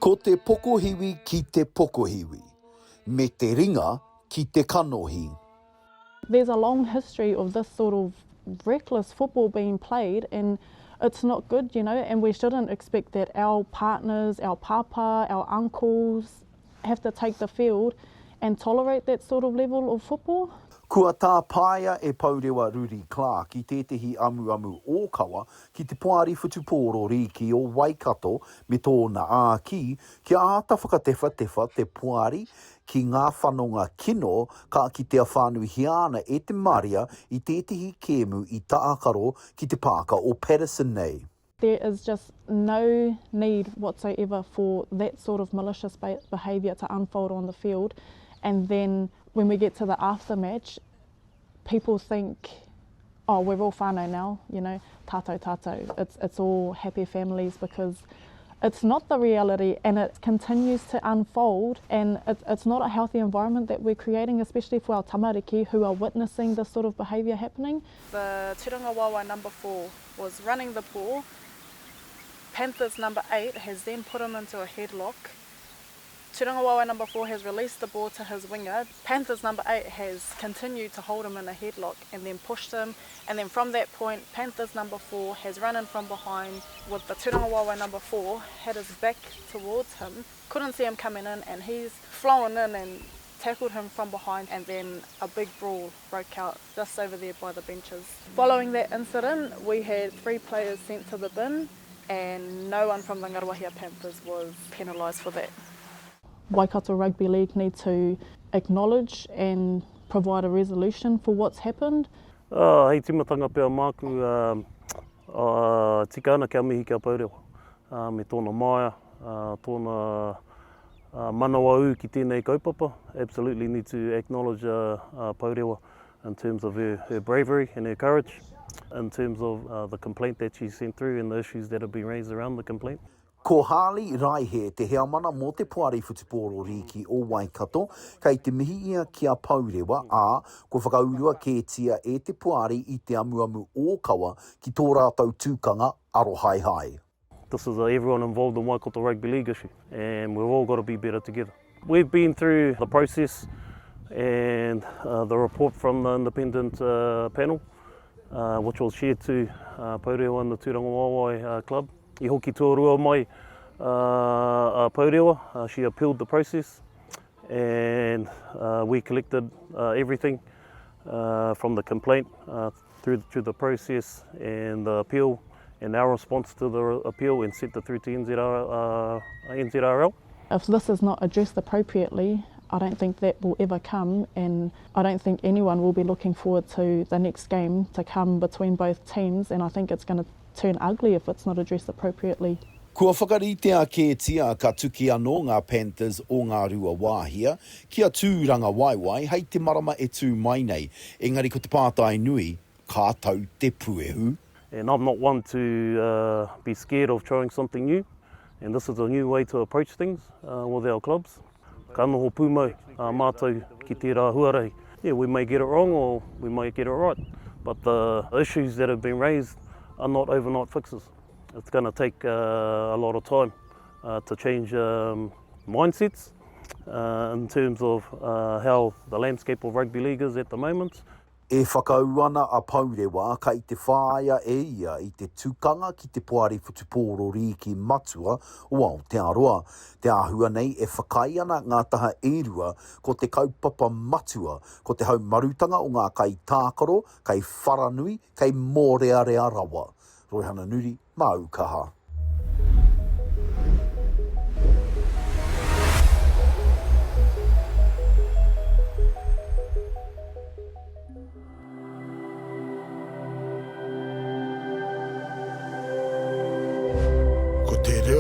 Ko te pokohiwi ki te pokohiwi. Me te ringa ki te kanohi. There's a long history of this sort of reckless football being played, and it's not good, you know, and we shouldn't expect that our partners, our papa, our uncles have to take the field and tolerate that sort of level of football. Kua tā paia e Pourewa Ruri-Clarke ki tētahi amu Aukaha ki te Puari Whutupōrero ki o Waikato me tōna āki kia āta whakatewha te Puari ki ngā whanonga kino ka ki te whānui hiana e te Maria i tētahi kēmu i Taakaro ki te pāka o Patterson nei. There is just no need whatsoever for that sort of malicious behaviour to unfold on the field, and then when we get to the aftermatch, people think, oh, we're all whānau now, you know, tātou. It's all happy families, because it's not the reality, and it continues to unfold, and it's not a healthy environment that we're creating, especially for our tamariki who are witnessing this sort of behaviour happening. The Tuurangawaewae number 4 was running the pool. Panthers number 8 has then put him into a headlock. Tuurangawaewae number 4 has released the ball to his winger. Panthers number 8 has continued to hold him in a headlock and then pushed him. And then from that point, Panthers number 4 has run in from behind with the Tuurangawaewae number 4, had his back towards him, couldn't see him coming in, and he's flown in and tackled him from behind, and then a big brawl broke out just over there by the benches. Following that incident, we had 3 players sent to the bin, and no one from the Ngaruahia Panthers was penalised for that. Waikato Rugby League need to acknowledge and provide a resolution for what's happened. Hei timatanga pia māku, tika ana kia mihi kia Pourewa. Me tōna maia, tōna manawa ki tēnei kaupapa. Absolutely need to acknowledge Pourewa in terms of her bravery and her courage, in terms of the complaint that she sent through and the issues that have been raised around the complaint. Ko Harley Raihe te hea mana mō te Puari Whutupōrero ki o Waikato, kei te mihi ia kia Pourewa ko whakaurua kētia e te Puari i te amu Aukaha ki tō rātou tūkanga aro hai. This is everyone involved in Waikato Rugby League issue, and we've all got to be better together. We've been through the process and the report from the independent panel, which was shared to Pourewa and the Tuurangawaewae club. I hoki tuarua mai Pourewa, she appealed the process, and we collected everything from the complaint through the process and the appeal and our response to the appeal, and sent it through to NZRL. If this is not addressed appropriately, I don't think that will ever come, and I don't think anyone will be looking forward to the next game to come between both teams, and I think it's going to turn ugly if it's not addressed appropriately. Kua whakaritea kētia ka tuki anō ngā Panthers o ngā rua wāhia, kia Tuurangawaewae hei te marama e tū mai nei, engari ko te pātai nui, ka tau te puehu. And I'm not one to be scared of trying something new, and this is a new way to approach things with our clubs. Ka noho pūmau mātou ki te rā huarei. Yeah, we may get it wrong or we might get it right, but the issues that have been raised are not overnight fixes. It's going to take a lot of time to change mindsets in terms of how the landscape of rugby league is at the moment. E whakauana a Pourewa ka i te whāia e ia i te tukanga ki te Puari Whutupōrero ki matua o Aotearoa. Te āhua nei e whakai ana ngā taha e-rua ko te kaupapa matua, ko te haumarutanga o ngā kai tākaro, kai wharanui, kai mōrearea rawa. Roihana Nuri, Aukaha. Ko te reo